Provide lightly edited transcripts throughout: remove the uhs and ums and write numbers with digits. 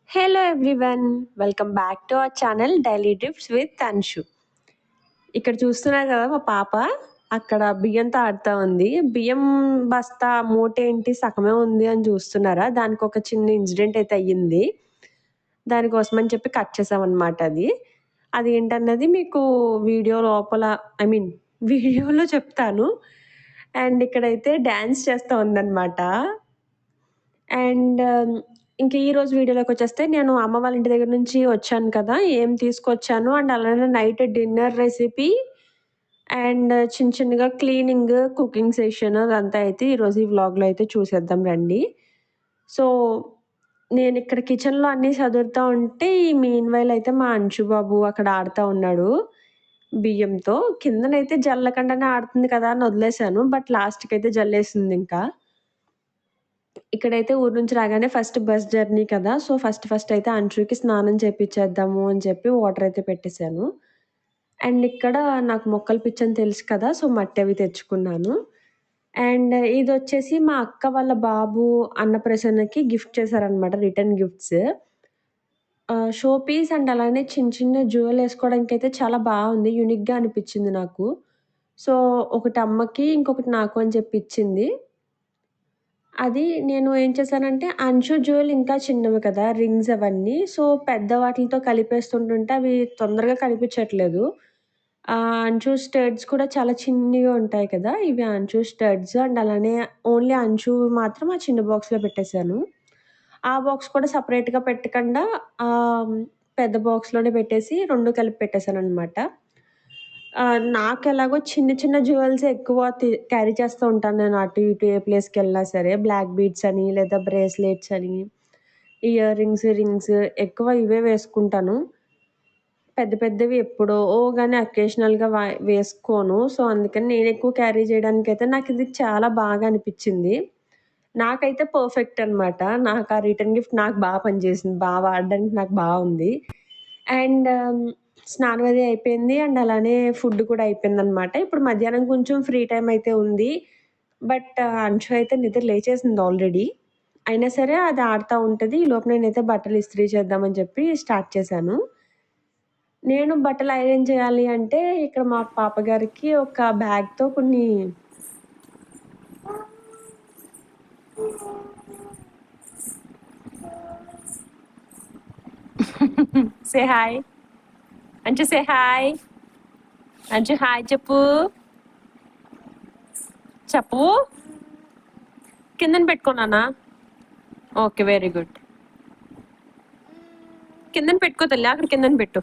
Hello everyone, welcome back to our channel daily tips with Anshu. ఇక్కడ చూస్తున్నారు కదా మా పాప అక్కడ బియ్యంతో ఆడుతూ ఉంది. బియ్యం బస్తా మూటేంటి సగమే ఉంది అని చూస్తున్నారా? దానికి ఒక చిన్న ఇన్సిడెంట్ అయితే అయ్యింది. దానికోసం అని చెప్పి కట్ చేసామన్నమాట. అది ఏంటన్నది మీకు వీడియో లోపల వీడియోలో చెప్తాను. అండ్ ఇక్కడైతే డ్యాన్స్ చేస్తూ ఉందన్నమాట. అండ్ ఇంక ఈరోజు వీడియోలోకి వచ్చేస్తే, నేను అమ్మ వాళ్ళ ఇంటి దగ్గర నుంచి వచ్చాను కదా, ఏం తీసుకొచ్చాను అండ్ అలానే నైట్ డిన్నర్ రెసిపీ అండ్ చిన్న చిన్నగా క్లీనింగ్, కుకింగ్ సెషన్ అదంతా అయితే ఈరోజు ఈ వ్లాగ్లో అయితే చూసేద్దాం రండి. సో నేను ఇక్కడ కిచెన్లో అన్నీ చదువుతూ ఉంటే, ఈ మీన్ వైల్ అయితే మా అంచు బాబు అక్కడ ఆడుతూ ఉన్నాడు బియ్యంతో. కిందనైతే జల్లకుండానే ఆడుతుంది కదా అని వదిలేశాను, బట్ లాస్ట్కి అయితే జల్లేసింది. ఇంకా ఇక్కడైతే ఊరు నుంచి రాగానే ఫస్ట్ బస్ జర్నీ కదా, సో ఫస్ట్ అయితే అంచుకి స్నానం చేపిచ్చేద్దాము అని చెప్పి వాటర్ అయితే పెట్టేశాను. అండ్ ఇక్కడ నాకు మొక్కలు పిచ్చని తెలుసు కదా, సో మట్టి అవి తెచ్చుకున్నాను. అండ్ ఇదొచ్చేసి మా అక్క వాళ్ళ బాబు అన్నప్రాసన్నకి గిఫ్ట్ చేశారనమాట, return gifts. Showpiece and అలానే చిన్న చిన్న జ్యువెల్ వేసుకోవడానికైతే చాలా బాగుంది, యూనిక్‌గా అనిపించింది నాకు. సో ఒకటి అమ్మకి, ఇంకొకటి నాకు అని చెప్పి ఇచ్చింది. అది నేను ఏం చేశానంటే, అంచు జ్యువెల్ ఇంకా చిన్నవి కదా రింగ్స్ అవన్నీ. సో పెద్ద వాటిలతో కలిపేస్తుంటుంటే అవి తొందరగా కనిపించట్లేదు. అంచు స్టడ్స్ కూడా చాలా చిన్నగా ఉంటాయి కదా, ఇవి అంచు స్టడ్స్. అండ్ అలానే ఓన్లీ అంచు మాత్రం ఆ చిన్న బాక్స్‌లో పెట్టేశాను. ఆ బాక్స్ కూడా సెపరేట్‌గా పెట్టకుండా పెద్ద బాక్స్‌లోనే పెట్టేసి 2 కలిపి పెట్టేశాననమాట. నాకెలాగో చిన్న చిన్న జ్యువెల్స్ ఎక్కువ క్యారీ చేస్తూ ఉంటాను నేను, అటు ఇటు ఏ ప్లేస్‌కెళ్ళినా సరే. బ్లాక్ బీడ్స్ అని, లేదా బ్రేస్లెట్స్ అని, ఇయర్ రింగ్స్ ఎక్కువ ఇవే వేసుకుంటాను. పెద్ద పెద్దవి ఎప్పుడో గాని అకేషనల్‌గా వేసుకోను. సో అందుకని నేను ఎక్కువ క్యారీ చేయడానికైతే నాకు ఇది చాలా బాగా అనిపించింది. నాకైతే పర్ఫెక్ట్ అనమాట. నాకు ఆ రిటర్న్ గిఫ్ట్ నాకు బాగా పనిచేసింది, బాగా వాడడానికి నాకు బాగుంది. అండ్ స్నానం అది అయిపోయింది. అండ్ అలానే ఫుడ్ కూడా అయిపోయిందనమాట. ఇప్పుడు మధ్యాహ్నం కొంచెం ఫ్రీ టైమ్ అయితే ఉంది. బట్ అంచు అయితే నిద్ర లేచేసింది ఆల్రెడీ. అయినా సరే అది ఆడుతా ఉంటది. ఈలోపు నేనైతే బట్టలు ఇస్త్రీ చేద్దామని చెప్పి స్టార్ట్ చేశాను. నేను బట్టలు ఐరన్ చేయాలి అంటే, ఇక్కడ మా పాప గారికి ఒక బ్యాగ్‌తో కొన్ని సే హాయ్ అంచు, సే హాయ్ అంచు, హాయ్ చెప్పు. చెప్పు. కిందన పెట్టుకున్నానా? Okay, very good. కిందన పెట్టుకో తల్లి, అక్కడ కిందన పెట్టు.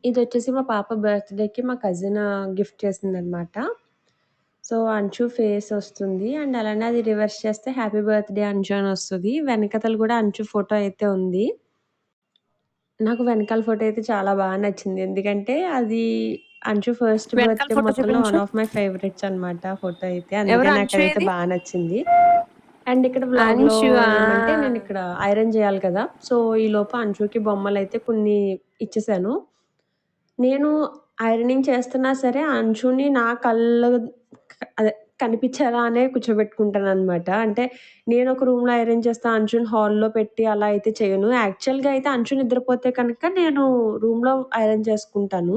ఇది వచ్చేసి మా పాప బర్త్‌డేకి మా కజిన్ గిఫ్ట్ చేసిందనమాట. సో అంచు ఫేస్ వస్తుంది. అండ్ అలానే అది రివర్స్ చేస్తే హ్యాపీ బర్త్‌డే అంచు అని వస్తది. వెనకతల కూడా అంచు ఫోటో అయితే ఉంది. నాకు వెనకాల ఫోటో అయితే చాలా బాగా నచ్చింది. ఎందుకంటే అది అంచు ఫస్ట్ బర్త్‌డే మొత్తంలో వన్ ఆఫ్ మై ఫేవరెట్స్ అనమాట ఫోటో అయితే. అందుకే నాకదైతే బాగా నచ్చింది. అండ్ ఇక్కడ వ్లాగ్‌లో ఏమంటే, నేను ఇక్కడ ఐరన్ చేయాలి కదా, సో ఈలోపు అంచుకి బొమ్మలైతే కొన్ని ఇచ్చేసాను. నేను ఐరనింగ్ చేస్తున్నా సరే అంచుని నా కళ్ళు అదే కనిపించేలానే కూర్చోబెట్టుకుంటాననమాట. అంటే నేను ఒక రూమ్‌లో ఐరన్ చేస్తా, అంచుని హాల్‌లో పెట్టి అలా అయితే చేయను. యాక్చువల్‌గా అయితే అంచు నిద్రపోతే కనుక నేను రూమ్‌లో ఐరన్ చేసుకుంటాను.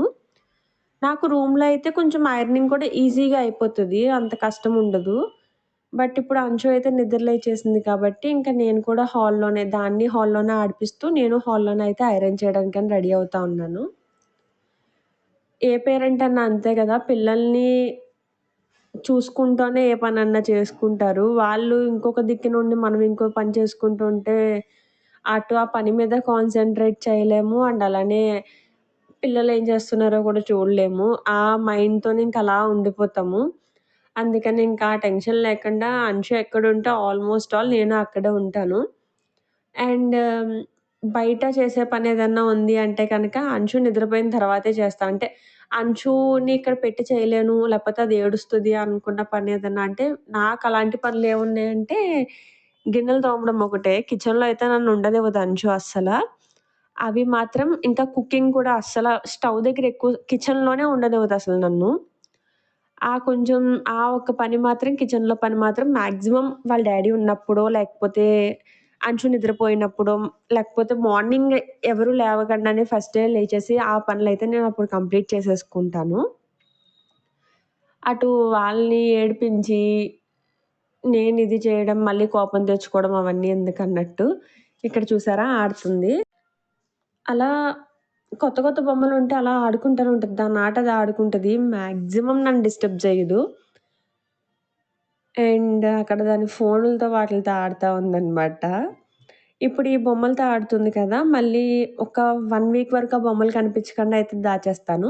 నాకు రూమ్‌లో అయితే కొంచెం ఐరనింగ్ కూడా ఈజీగా అయిపోతది, అంత కష్టం ఉండదు. బట్ ఇప్పుడు అంచు అయితే నిద్ర లేచేసింది కాబట్టి, ఇంకా నేను కూడా దాన్ని హాల్‌లోనే ఆడిపిస్తూ, నేను హాల్‌లోనే అయితే ఐరన్ చేయడానికని రెడీ అవుతా ఉన్నాను. ఏ పేరెంట్ అన్నా అంతే కదా, పిల్లల్ని చూసుకుంటూనే ఏ పనన్నా చేసుకుంటారు. వాళ్ళు ఇంకొక దిక్కు నుండి మనం ఇంకో పని చేసుకుంటూ ఉంటే, అటు ఆ పని మీద కాన్సంట్రేట్ చేయలేము. అండ్ అలానే పిల్లలు ఏం చేస్తున్నారో కూడా చూడలేము. ఆ మైండ్‌తోనే ఇంక అలా ఉండిపోతాము. అందుకని ఇంకా ఆ టెన్షన్ లేకుండా అంచు ఎక్కడుంటే ఆల్మోస్ట్ ఆల్ నేను అక్కడే ఉంటాను. అండ్ బయట చేసే పనేదన్నా ఉంది అంటే కనుక అంచు నిద్రపోయిన తర్వాతే చేస్తా. అంటే అంచుని ఇక్కడ పెట్టి చేయలేను, లేకపోతే అది ఏడుస్తది అనుకున్న పనేదన్నా అంటే, నాకలాంటి పనులేమున్నాయంటే గిన్నెలు తోమడం ఒకటే. కిచెన్‌లో అయితే నన్ను ఉండనివ్వదు అంచు అస్సల. అవి మాత్రం ఇంకా కుకింగ్ కూడా స్టవ్ దగ్గర ఎక్కువ కిచెన్‌లోనే ఉండనివ్వదసలు నన్ను. కొంచెం ఒక్క పని మాత్రం కిచెన్‌లో పని మాత్రం మాక్సిమం వాళ్ళ డ్యాడీ ఉన్నప్పుడో, లేకపోతే అంచు నిద్రపోయినప్పుడో, లేకపోతే మార్నింగ్ ఎవరు లేవకుండానే ఫస్టే లేచేసి ఆ పనులైతే నేనప్పుడు కంప్లీట్ చేసేసుకుంటాను. అటు వాళ్ళని ఏడిపించి, నేనిది చేయడం, మళ్ళీ కోపం తెచ్చుకోవడం అవన్నీ ఎందుకన్నట్టు. ఇక్కడ చూసారా ఆడుతుంది. అలా కొత్త కొత్త బొమ్మలుంటే అలా ఆడుకుంటానే ఉంటది. దాని ఆట అది ఆడుకుంటది. మాక్సిమం నన్ను డిస్టర్బ్ చేయదు. అండ్ అక్కడ దాని ఫోనులతో వాటిలతో ఆడుతా ఉందనమాట. ఇప్పుడు ఈ బొమ్మలతో ఆడుతుంది కదా! మళ్ళీ ఒక 1 వీక్ వరకు ఆ బొమ్మలు కనిపించకుండా అయితే దాచేస్తాను.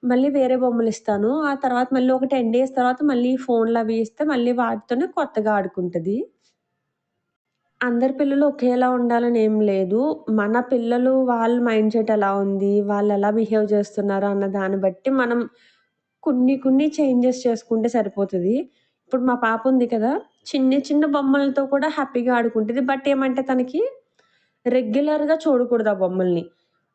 మళ్ళీ వేరే బొమ్మలిస్తాను. ఆ తర్వాత మళ్ళీ ఒక 10 డేస్ తర్వాత మళ్ళీ ఫోన్‌లవి ఇస్తే మళ్ళీ వాటితోనే కొత్తగా ఆడుకుంటది. అందరి పిల్లలు ఒకేలా ఉండాలని ఏం లేదు. మన పిల్లలు వాళ్ళ మైండ్ సెట్ ఎలా ఉంది, వాళ్ళెలా బిహేవ్ చేస్తున్నారు అన్న దాన్ని బట్టి మనం కొన్ని కొన్ని చేంజెస్ చేసుకుంటే సరిపోతది. ఇప్పుడు మా పాప ఉంది కదా! చిన్న చిన్న బొమ్మలతో కూడా హ్యాపీగా ఆడుకుంటది. బట్ ఏమంటే తనకి రెగ్యులర్‌గా చూడకూడదు ఆ బొమ్మల్ని.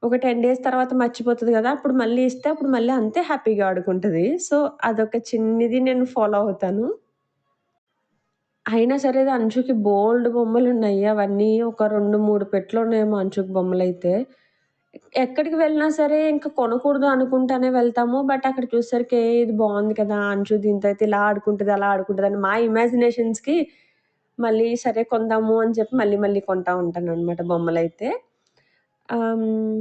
ఒక 10 డేస్ తర్వాత మర్చిపోతది గదా! అప్పుడు మళ్ళీ ఇస్తే అప్పుడు మళ్ళీ అంతే హ్యాపీగా ఆడుకుంటది. సో, అదొక చిన్నిది నేను ఫాలో అవుతాను. అయినా సరే అంచుకి బోలెడు బొమ్మలున్నాయి. అవన్నీ ఒక 2, 3 పెట్లున్నాయేమో అంచుకి బొమ్మలైతే. ఎక్కడికి వెళ్ళినా సరే ఇంక కొనకూడదు అనుకుంటానే వెళ్తాము. బట్ అక్కడ చూసేసరికి ఇది బావుంది కదా! అంచు దీంతో అయితే ఇలా ఆడుకుంటది, అలా ఆడుకుంటదని మా ఇమాజినేషన్స్‌కి మళ్ళీ సరే కొందాము అని చెప్పి మళ్ళీ మళ్ళీ కొంటా ఉంటాననమాట బొమ్మలైతే. ఆహ్, హ్మ్.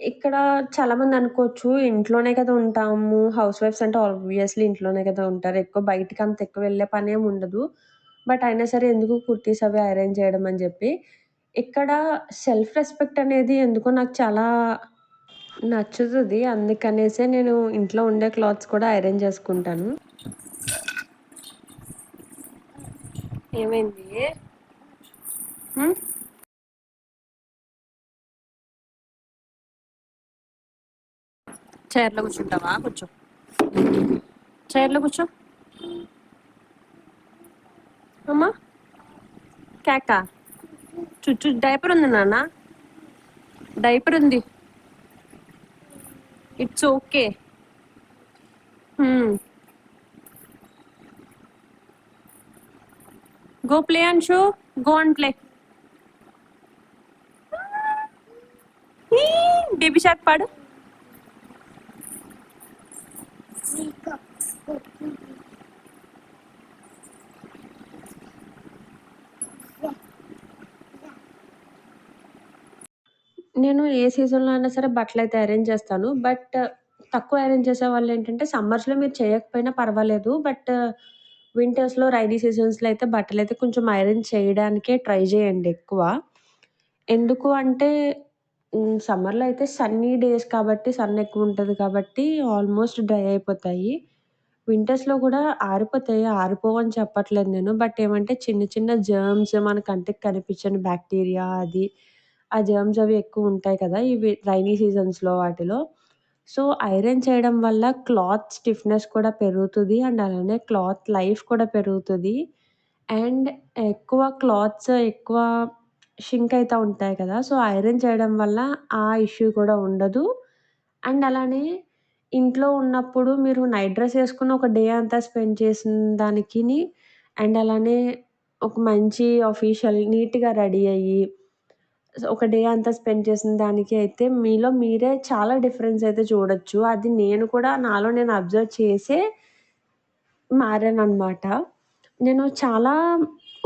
ఇక్కడ చాలామంది అనుకోవచ్చు, ఇంట్లోనే కదా ఉంటాము. హౌస్ వైఫ్స్ అంటే ఆబ్వియస్‌లీ ఇంట్లోనే కదా ఉంటారు. ఎక్కువ బయటికంత ఎక్కువ వెళ్ళే పనేమి ఉండదు. బట్ అయినా సరే ఎందుకు కుర్తీస్ అవి ఐరన్ చేయడం అని చెప్పి. ఇక్కడ సెల్ఫ్ రెస్పెక్ట్ అనేది ఎందుకో నాకు చాలా నచ్చుతది. అందుకనేసే నేను ఇంట్లో ఉండే క్లాత్స్ కూడా ఐరన్ చేసుకుంటాను. ఏమైంది? హ్మ్. చైర్‌లో కూర్చుంటావా? కూర్చో. చైర్‌లో కూర్చో. అమ్మా! కేకా. డైపర్ ఉంది నాన్న. డైపర్ ఉంది. It's okay. Hmm. Go play Anshu. Go and play. Baby shark పాడు. నేను ఏ సీజన్‌లో అయినా సరే బట్టలైతే ఐరన్ చేస్తాను. బట్ తక్కువ ఐరన్ చేసేవాళ్ళేంటంటే సమ్మర్స్‌లో మీరు చేయకపోయినా పర్వాలేదు. బట్ వింటర్స్‌లో, రైనీ సీజన్స్‌లో అయితే బట్టలైతే కొంచెం ఐరన్ చేయడానికే ట్రై చేయండి ఎక్కువ. ఎందుకు అంటే సమ్మర్‌లో అయితే సన్నీ డేస్ కాబట్టి సన్ ఎక్కువుంటది కాబట్టి ఆల్మోస్ట్ డ్రై అయిపోతాయి. వింటర్స్‌లో కూడా ఆరిపోతాయి. ఆరిపోవని చెప్పట్లేదు నేను. బట్ ఏమంటే చిన్న చిన్న జర్మ్స్ మన కంటికి కనిపించని బాక్టీరియా అది, ఆ జర్మ్స్ అవి ఎక్కువుంటాయి కదా! ఇవి రైనీ సీజన్స్‌లో వాటిలో. సో, ఐరన్ చేయడం వల్ల క్లాత్ స్టిఫ్‌నెస్ కూడా పెరుగుతది. అండ్ అలానే క్లాత్ లైఫ్ కూడా పెరుగుతది. అండ్ ఎక్కువ షింక్ అయితా ఉంటాయి కదా! సో, ఐరన్ చేయడం వల్ల ఆ ఇష్యూ కూడా ఉండదు. అండ్ అలానే ఇంట్లో ఉన్నప్పుడు మీరు నైట్ డ్రెస్ ఏసుకొని ఒక డే అంతా స్పెండ్ చేసిన దానికిని అండ్ అలానే ఒక మంచి ఆఫీషియల్ నీట్‌గా రెడీ అయ్యి, ఒక డే అంతా స్పెండ్ చేసిన దానికి అయితే మీలో మీరే చాలా డిఫరెన్స్ అయితే చూడొచ్చు. అది నేను కూడా నాలో నేను అబ్జర్వ్ చేసే మారాననమాట. నేను చాలా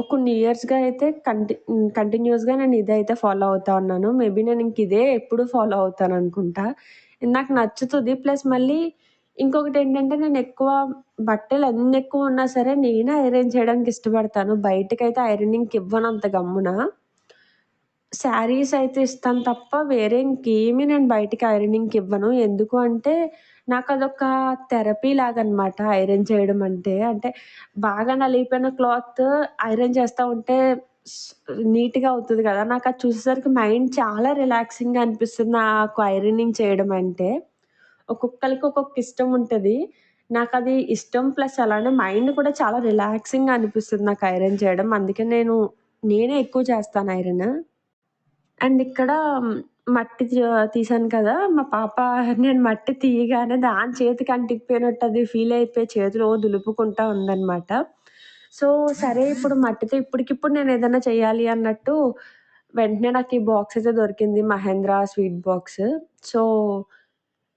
కొన్ని ఇయర్స్‌గా అయితే కంటిన్యూయస్‌గా నేను ఇదైతే ఫాలో అవుతా ఉన్నాను. మేబీ నేను ఇదే ఎప్పుడు ఫాలో అవుతాననుకుంటా. నాకు నచ్చుతది. ప్లస్ మళ్ళీ ఇంకొకటేంటంటే నేనెక్కువ బట్టలు ఎన్నెక్కువ ఉన్నా సరే నేనే ఐరన్ చేయడానికి ఇష్టపడతాను. బయటకైతే ఐరనింగ్‌కివ్వనంత గమ్మున. శారీస్ అయితే ఇస్తాను తప్ప వేరే ఇంకేమి నేను బయటికి ఐరనింగ్‌కివ్వను. ఎందుకు అంటే నాకదొక థెరపీ లాగనమాట ఐరన్ చేయడం అంటే. అంటే బాగా నలిగిపోయిన క్లాత్ ఐరన్ చేస్తా ఉంటే స్ నీట్‌గా అవుతది కదా! నాకది చూసేసరికి మైండ్ చాలా రిలాక్సింగ్‌గా అనిపిస్తుంది నాకు ఐరనింగ్ చేయడం అంటే. ఒక్కొక్కళ్ళకి ఒక్కొక్క ఇష్టం ఉంటది. నాకది ఇష్టం ప్లస్ అలానే మైండ్ కూడా చాలా రిలాక్సింగ్‌గా అనిపిస్తుంది నాకు ఐరన్ చేయడం. అందుకే నేనే ఎక్కువ చేస్తాను ఐరన్. అండ్ ఇక్కడ మట్టి తీశాను కదా! మా పాప నేను మట్టి తీయగానే దాని చేతికి అంటికిపోయినట్టు అది ఫీల్ అయిపోయి చేతిలో దులుపుకుంటా ఉందనమాట. సో, సరే ఇప్పుడు మట్టితో ఇప్పటికిప్పుడు నేనేదైనా చేయాలి అన్నట్టు వెంటనే నాకు ఈ బాక్స్ అయితే దొరికింది. Mahindra sweet box. సో,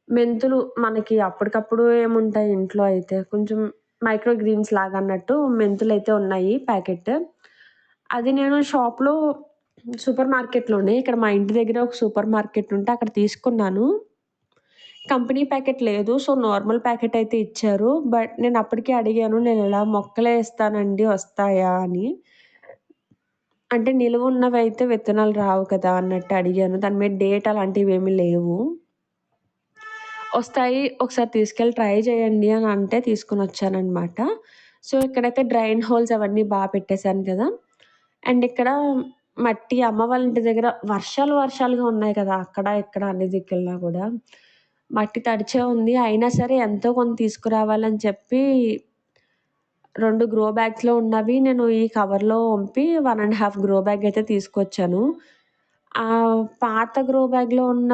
మెంతులు మనకి అప్పటికప్పుడు ఏముంటాయి ఇంట్లో అయితే కొంచెం మైక్రో గ్రీన్స్ లాగా అన్నట్టు మెంతులైతే ఉన్నాయి ప్యాకెట్. అది నేను షాప్‌లో సూపర్ మార్కెట్‌లోనే ఇక్కడ మా ఇంటి దగ్గర ఒక సూపర్ మార్కెట్ ఉంటే అక్కడ తీసుకున్నాను. కంపెనీ ప్యాకెట్ లేదు. సో, నార్మల్ ప్యాకెట్ అయితే ఇచ్చారు. బట్ నేను అప్పటికే అడిగాను. నేనిలా మొక్కలే ఏస్తానండి వస్తాయా అని. అంటే నిలువున్నవైతే విత్తనాలు రావు కదా! అన్నట్టు అడిగాను. దాని మీద డేట్ అలాంటివేమీ లేవు. వస్తాయి. ఒకసారి తీసుకెళ్ళి ట్రై చేయండి అని అంటే తీసుకొనొచ్చాననమాట. సో, ఇక్కడైతే డ్రైన్ హోల్స్ అవన్నీ పెట్టేసాను కదా! అండ్ ఇక్కడ మట్టి అమ్మ వాళ్ళ ఇంటి దగ్గర వర్షాలుగా ఉన్నాయి కదా! అక్కడ, ఇక్కడ అన్ని దిక్కుల్లా గూడా. మట్టి తడిచే ఉంది. అయినా సరే ఎంతో కొంత తీసుకురావాలని చెప్పి 2 గ్రో బ్యాగ్స్‌లో ఉన్నవి నేను ఈ కవర్‌లో వంపి 1 ½ గ్రో బ్యాగ్ అయితే తీసుకొచ్చాను. పాత గ్రో బ్యాగ్‌లో ఉన్న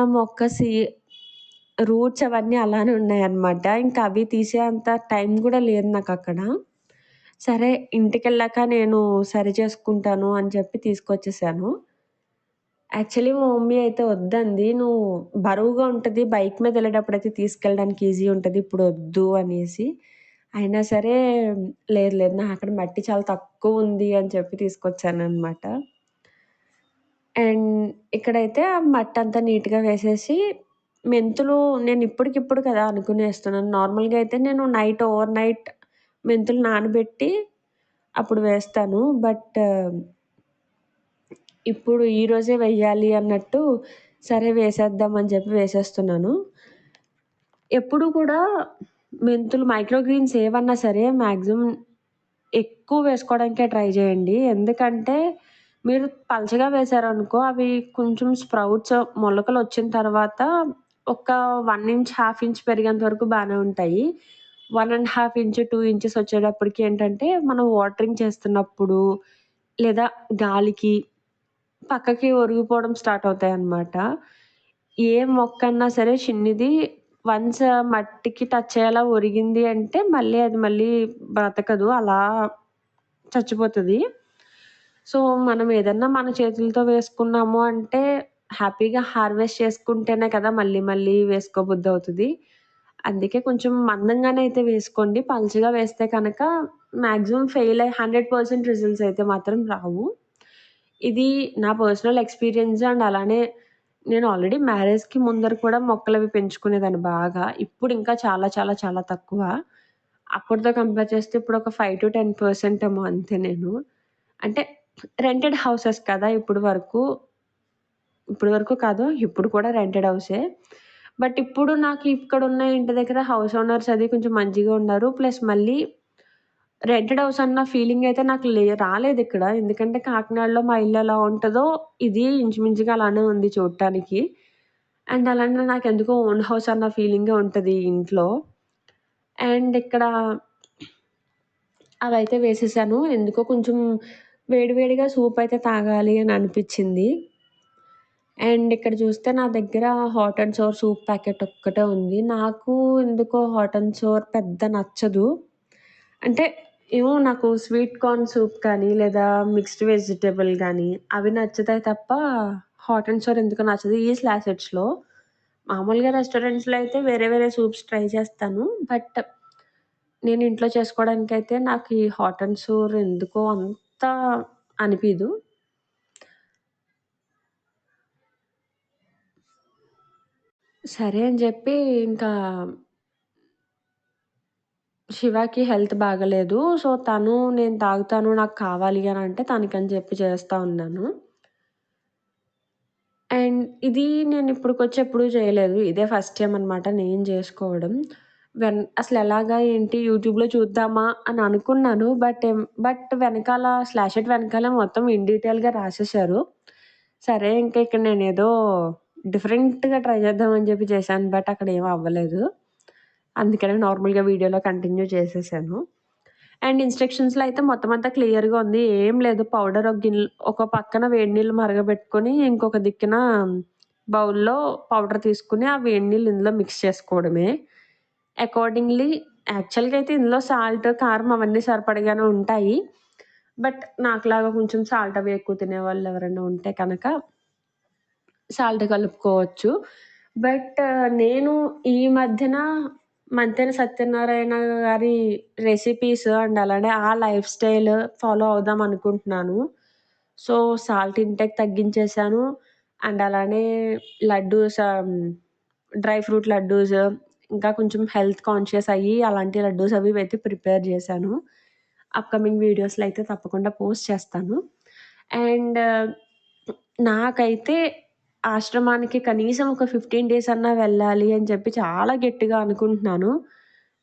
రూట్స్ అవన్నీ అలానే ఉన్నాయన్నమాట. ఇంకా అవి తీసేంత టైం గూడా లేదు నాకక్కడ. సరే ఇంటికెళ్ళాక నేను సరి చేసుకుంటాను అని చెప్పి తీసుకొచ్చేసాను. యాక్చువల్లీ మా మమ్మీ అయితే వద్దంది. "నువ్వు బరువుగా ఉంటది. బైక్ మీద ఎళ్ళేటప్పుడైతే తీసుకెళ్ళడానికి ఈజీ ఉంటది. ఇప్పుడొద్దు" అనేసి. అయినా సరే లేదు లేదు నాకక్కడ మట్టి చాలా తక్కువుంది అని చెప్పి తీసుకొచ్చాననమాట. అండ్ ఇక్కడైతే ఆ మట్టంతా నీట్‌గా వేసేసి మెంతులు నేను ఇప్పటికిప్పుడు కదా అనుకునేస్తున్నాను. నార్మల్‌గా అయితే నేను ఓవర్ నైట్ మెంతులు నానబెట్టి అప్పుడు వేస్తాను. బట్ ఇప్పుడు ఈరోజే వెయ్యాలి అన్నట్టు సరే వేసేద్దాం అని చెప్పి వేసేస్తున్నాను. ఎప్పుడు కూడా మెంతులు మైక్రో గ్రీన్స్ ఏవన్నా సరే మాక్సిమం ఎక్కువ వేసుకోవడానికే ట్రై చేయండి. ఎందుకంటే మీరు పలచగా వేశారనుకో అవి కొంచెం స్ప్రౌట్స్ మొలకలొచ్చిన తర్వాత ఒక 1 ఇంచ్, హాఫ్ ఇంచ్ పెరిగేంత వరకు బానే ఉంటాయి. 1 ½ ఇంచ్, 2 ఇంచెస్ వచ్చేటప్పటికి ఏంటంటే మనం వాటరింగ్ చేస్తున్నప్పుడు లేదా గాలికి పక్కకి ఒరిగిపోవడం స్టార్ట్ అవుతాయన్నమాట. ఏ మొక్కన్నా సరే చిన్నది వన్స్ మట్టికి టచ్ అయ్యేలా ఒరిగింది అంటే మళ్ళీ బ్రతకదు. అలా చచ్చిపోతది. సో, మనం ఏదన్నా మన చేతులతో వేసుకున్నాము అంటే హ్యాపీగా హార్వెస్ట్ చేసుకుంటేనే కదా మళ్ళీ మళ్ళీ వేసుకోబుద్దవుతది. అందుకే కొంచెం మందంగానే అయితే వేసుకోండి. పలుచగా వేస్తే కనుక మాక్సిమం ఫెయిల్ అయ్యి 100% రిజల్ట్స్ అయితే మాత్రం రావు. ఇది నా పర్సనల్ ఎక్స్‌పీరియన్స్ అండ్ అలానే నేను ఆల్రెడీ మ్యారేజ్‌కి ముందర కూడా మొక్కలవి పెంచుకునేదాన్ని బాగా. ఇప్పుడు ఇంకా చాలా చాలా చాలా తక్కువ. అప్పటితో కంపేర్ చేస్తే ఇప్పుడు ఒక 5-10% ఏమో అంతే నేను. అంటే రెంటెడ్ హౌసెస్ కదా! ఇప్పటి వరకు కాదు. ఇప్పుడు కూడా రెంటెడ్ హౌసే. బట్ ఇప్పుడు నాకు ఇక్కడున్న ఇంటి దగ్గర హౌస్ ఓనర్స్ అది కొంచెం మంచిగా ఉన్నారు. ప్లస్ మళ్ళీ రెంటెడ్ హౌస్ అన్న ఫీలింగ్ అయితే నాకు రాలేదిక్కడ. ఎందుకంటే కాకినాడలో మా ఇల్లు ఎలా ఉంటదో ఇది ఇంచుమించుగా అలానే ఉంది చూడటానికి. అండ్ అలానే నాకెందుకో ఓన్ హౌస్ అన్న ఫీలింగే ఉంటది ఈ ఇంట్లో. అండ్ ఇక్కడ అవైతే వేసేసాను. ఎందుకో కొంచెం వేడి వేడిగా సూప్ అయితే తాగాలి అని అనిపిచ్చింది. అండ్ ఇక్కడ చూస్తే నా దగ్గర hot and sour soup packet ఒక్కటే ఉంది. నాకు ఎందుకో హాట్ అండ్ సోర్ పెద్ద నచ్చదు. అంటే ఏమో నాకు స్వీట్ కార్న్ సూప్ కానీ, లేదా మిక్స్డ్ వెజిటబుల్ గానీ అవి నచ్చుతాయి తప్ప హాట్ అండ్ సోర్ ఎందుకో నచ్చదు. ఈ స్లాసెట్స్‌లో. మామూలుగా రెస్టారెంట్స్‌లో అయితే వేరే వేరే సూప్స్ ట్రై చేస్తాను. బట్ నేను ఇంట్లో చేసుకోవడానికైతే నాకు ఈ హాట్ అండ్ సోర్ ఎందుకో అంత అనిపీదు. సరే అని జెప్పి ఇంకా శివాకి హెల్త్ బాగాలేదు. సో, నేను తాగుతాను నాకు కావాలి అని అంటే తనకని చెప్పి చేస్తా ఉన్నాను. అండ్ ఇది నేనిప్పటికొచ్చి ఎప్పుడూ చేయలేదు. ఇదే ఫస్ట్ టైమ్ అనమాట నేను జేసుకోవడం. అసలెలాగా ఏంటి యూట్యూబ్‌లో చూద్దామా అని అనుకున్నాను. బట్ వెనకాల స్లాషెట్ వెనకాల మొత్తం ఇన్ డీటెయిల్‌గా రాసేశారు. సరే ఇంక ఇక్కడ నేనేదో డిఫరెంట్‌గా ట్రై చేద్దామని చెప్పి చేశాను. బట్ అక్కడేమి అవ్వలేదు. అందుకనే నార్మల్‌గా వీడియోలో కంటిన్యూ చేసేసాను. అండ్ ఇన్‌స్ట్రక్షన్స్‌లో అయితే మొత్తం అంతా క్లియర్‌గా ఉంది. ఏం లేదు పౌడర్ ఒక పక్కన వేడి నీళ్ళు మరగబెట్టుకొని, ఇంకొక దిక్కున బౌల్‌లో పౌడర్ తీసుకొని, ఆ వేడి నీళ్ళు ఇందులో మిక్స్ చేసుకోవడమే. అకార్డింగ్‌లీ యాక్చువల్‌గా అయితే ఇందులో సాల్ట్, కారం అవన్నీ సరిపడగానే ఉంటాయి. బట్ నాకులాగా కొంచెం సాల్ట్ అవి ఎక్కువ తినేవాళ్ళు ఎవరైనా ఉంటే కనక సాల్ట్ కలుపుకోవచ్చు. బట్ నేను ఈ మధ్యన మంతెన సత్యనారాయణ గారి రెసిపీస్ అండ్ అలానే ఆ లైఫ్ స్టైల్ ఫాలో అవుదాం అనుకుంటున్నాను. సో, సాల్ట్ ఇంటేక్ తగ్గించేశాను. అండ్ అలానే లడ్డూస్ డ్రై ఫ్రూట్ లడ్డూస్ ఇంకా కొంచెం హెల్త్ కాన్షియస్ అయ్యి అలాంటి లడ్డూస్ అవి ఇవి అయితే ప్రిపేర్ చేశాను. అప్‌కమింగ్ వీడియోస్‌లో అయితే తప్పకుండా పోస్ట్ చేస్తాను. అండ్ నాకైతే ఆశ్రమానికి కనీసం ఒక 15 డేస్ అన్నా వెళ్ళాలి అని చెప్పి చాలా గట్టిగా అనుకుంటున్నాను.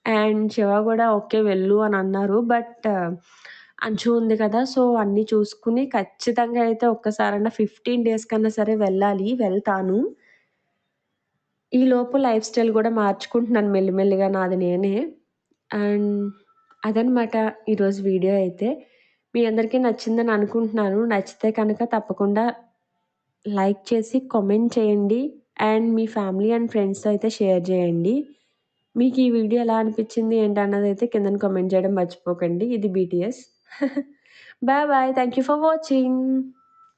అండ్ శివ గూడా ఓకే వెళ్ళు అని అన్నారు. బట్ అంచు ఉంది కదా! సో, అన్నీ చూసుకొని ఖచ్చితంగా అయితే ఒక్కసారన్నా 15 డేస్ కన్నా సరే వెళ్ళాలి. వెళ్తాను. ఈలోపు లైఫ్ స్టైల్ గూడా మార్చుకుంటున్నాను మెల్లిమెల్లిగా నాది నేనే. అండ్ అదనమాట ఈరోజు వీడియో అయితే. మీ అందరికీ నచ్చిందని అనుకుంటున్నాను. నచ్చితే కనుక తప్పకుండా లైక్ చేసి కామెంట్ చేయండి. అండ్ మీ ఫ్యామిలీ అండ్ ఫ్రెండ్స్‌తో అయితే షేర్ చేయండి. మీకు ఈ వీడియో ఎలా అనిపించింది ఏంటన్నదైతే కిందన కామెంట్ చేయడం మర్చిపోకండి. ఇది BTS. Bye bye. Thank you for watching.